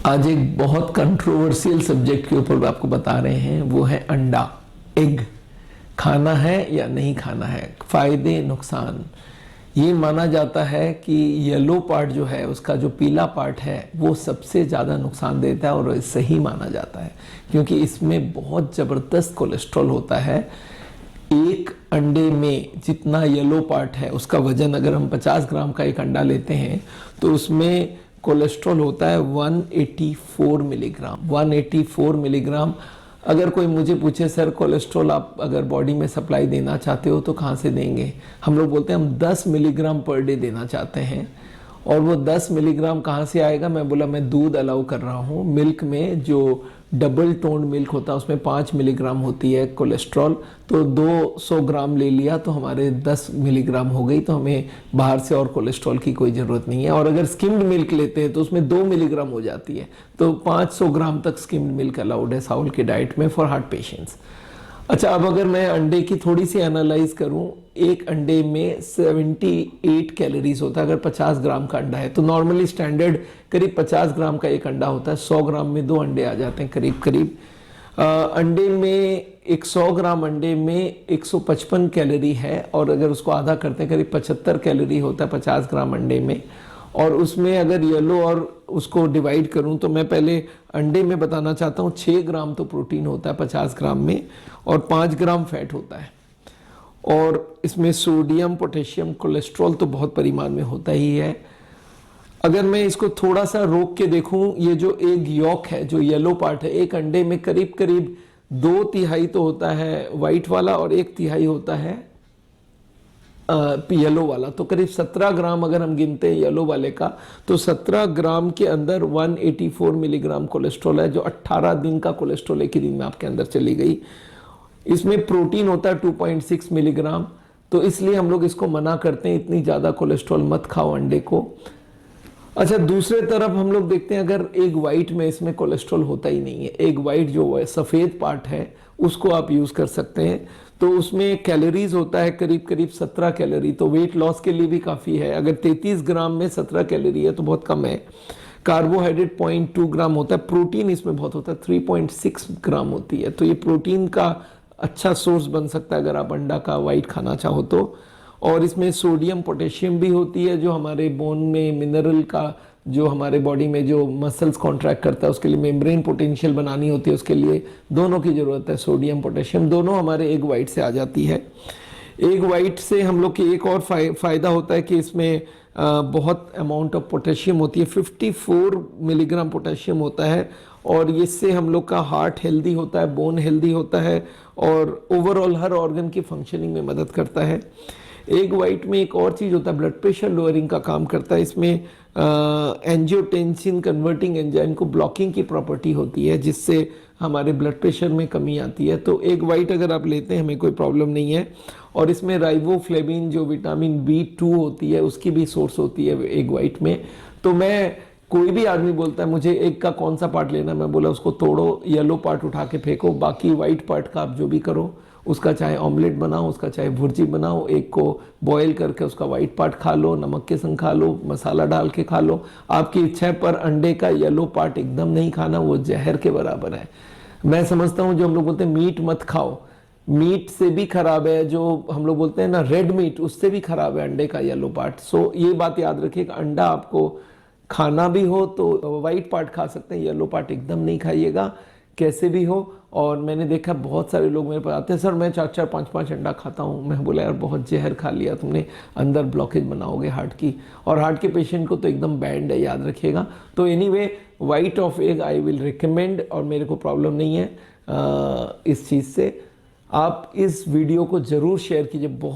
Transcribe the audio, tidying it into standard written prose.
आज एक बहुत कंट्रोवर्शियल सब्जेक्ट के ऊपर आपको बता रहे हैं, वो है अंडा। एग खाना है या नहीं खाना है, फायदे नुकसान। ये माना जाता है कि येलो पार्ट जो है, उसका जो पीला पार्ट है, वो सबसे ज़्यादा नुकसान देता है और सही माना जाता है क्योंकि इसमें बहुत ज़बरदस्त कोलेस्ट्रॉल होता है। एक अंडे में जितना येलो पार्ट है, उसका वजन अगर हम 50 ग्राम का एक अंडा लेते हैं तो उसमें कोलेस्ट्रॉल होता है 184 मिलीग्राम। 184 मिलीग्राम। अगर कोई मुझे पूछे सर कोलेस्ट्रॉल आप अगर बॉडी में सप्लाई देना चाहते हो तो कहाँ से देंगे, हम लोग बोलते हैं हम 10 मिलीग्राम पर डे देना चाहते हैं। और वो 10 मिलीग्राम कहाँ से आएगा, मैं बोला मैं दूध अलाउ कर रहा हूँ। मिल्क में जो डबल टोन्ड मिल्क होता है उसमें 5 मिलीग्राम होती है कोलेस्ट्रॉल, तो 200 ग्राम ले लिया तो हमारे 10 मिलीग्राम हो गई, तो हमें बाहर से और कोलेस्ट्रॉल की कोई ज़रूरत नहीं है। और अगर स्किम्ड मिल्क लेते हैं तो उसमें 2 मिलीग्राम हो जाती है, तो 500 ग्राम तक स्किम्ड मिल्क अलाउड है साउल के डाइट में फॉर हार्ट पेशेंट्स। अच्छा, अब अगर मैं अंडे की थोड़ी सी एनालाइज करूं, एक अंडे में 78 कैलोरीज होता है अगर 50 ग्राम का अंडा है। तो नॉर्मली स्टैंडर्ड करीब 50 ग्राम का एक अंडा होता है, 100 ग्राम में 2 अंडे आ जाते हैं करीब करीब। अंडे में 100 ग्राम अंडे में 155 कैलोरी है, और अगर उसको आधा करते हैं करीब 75 कैलोरी होता है 50 ग्राम अंडे में। और उसमें अगर येलो और उसको डिवाइड करूं तो मैं पहले अंडे में बताना चाहता हूं 6 ग्राम तो प्रोटीन होता है 50 ग्राम में, और 5 ग्राम फैट होता है। और इसमें सोडियम, पोटेशियम, कोलेस्ट्रॉल तो बहुत परिमाण में होता ही है। अगर मैं इसको थोड़ा सा रोक के देखूं, ये जो एग यॉक है, जो येलो पार्ट है, एक अंडे में करीब करीब 2/3 तो होता है वाइट वाला और 1/3 होता है येलो वाला। तो करीब 17 ग्राम अगर हम गिनते हैं येलो वाले का, तो 17 ग्राम के अंदर 184 मिलीग्राम कोलेस्ट्रॉल है, जो 18 दिन का कोलेस्ट्रॉल एक ही दिन में आपके अंदर चली गई। इसमें प्रोटीन होता है 2.6 मिलीग्राम, तो इसलिए हम लोग इसको मना करते हैं, इतनी ज़्यादा कोलेस्ट्रॉल मत खाओ अंडे को। अच्छा, दूसरे तरफ हम लोग देखते हैं अगर एग वाइट में इसमें कोलेस्ट्रॉल होता ही नहीं है, एग वाइट जो सफ़ेद पार्ट है उसको आप यूज़ कर सकते हैं। तो उसमें कैलोरीज होता है करीब करीब 17 कैलोरी, तो वेट लॉस के लिए भी काफ़ी है। अगर 33 ग्राम में 17 कैलोरी है तो बहुत कम है। कार्बोहाइड्रेट 0.2 ग्राम होता है। प्रोटीन इसमें बहुत होता है, 3.6 ग्राम होती है, तो ये प्रोटीन का अच्छा सोर्स बन सकता है अगर आप अंडा का वाइट खाना चाहो तो। और इसमें सोडियम, पोटेशियम भी होती है, जो हमारे बोन में मिनरल का, जो हमारे बॉडी में जो मसल्स कॉन्ट्रैक्ट करता है उसके लिए मेम्ब्रेन पोटेंशियल बनानी होती है, उसके लिए दोनों की ज़रूरत है। सोडियम, पोटेशियम दोनों हमारे एग वाइट से आ जाती है। एग वाइट से हम लोग की एक और फ़ायदा होता है कि इसमें बहुत अमाउंट ऑफ पोटेशियम होती है, 54 मिलीग्राम पोटेशियम होता है, और इससे हम लोग का हार्ट हेल्दी होता है, बोन हेल्दी होता है, और ओवरऑल हर ऑर्गन की फंक्शनिंग में मदद करता है। एग वाइट में एक और चीज़ होता है, ब्लड प्रेशर लोअरिंग का काम करता है। इसमें एंजियोटेंसिन कन्वर्टिंग एंजाइम को ब्लॉकिंग की प्रॉपर्टी होती है, जिससे हमारे ब्लड प्रेशर में कमी आती है। तो एग वाइट अगर आप लेते हैं हमें कोई प्रॉब्लम नहीं है। और इसमें राइबोफ्लेविन जो विटामिन B2 होती है उसकी भी सोर्स होती है एग वाइट में। तो मैं, कोई भी आदमी बोलता है मुझे एग का कौन सा पार्ट लेना, मैं बोला उसको तोड़ो, येलो पार्ट उठा के फेंको, बाकी वाइट पार्ट का आप जो भी करो, उसका चाहे ऑमलेट बनाओ, उसका चाहे भुर्जी बनाओ, एग को बॉईल करके उसका वाइट पार्ट खा लो, नमक के संग खा लो, मसाला डाल के खा लो, आपकी इच्छा है। पर अंडे का येलो पार्ट एकदम नहीं खाना, वो जहर के बराबर है। मैं समझता हूँ जो हम लोग बोलते हैं मीट मत खाओ, मीट से भी खराब है, जो हम लोग बोलते हैं ना रेड मीट, उससे भी खराब है अंडे का येलो पार्ट। सो ये बात याद रखिए कि अंडा आपको खाना भी हो तो वाइट पार्ट खा सकते हैं, येलो पार्ट एकदम नहीं खाइएगा कैसे भी हो। और मैंने देखा बहुत सारे लोग मेरे पास आते हैं, सर मैं 4-4 5-5 अंडा खाता हूँ। मैं बोला यार बहुत जहर खा लिया तुमने, अंदर ब्लॉकेज बनाओगे हार्ट की, और हार्ट के पेशेंट को तो एकदम बैंड है, याद रखिएगा। तो anyway, white of egg I will recommend, और मेरे को प्रॉब्लम नहीं है इस चीज़ से। आप इस वीडियो को ज़रूर शेयर कीजिए। बहुत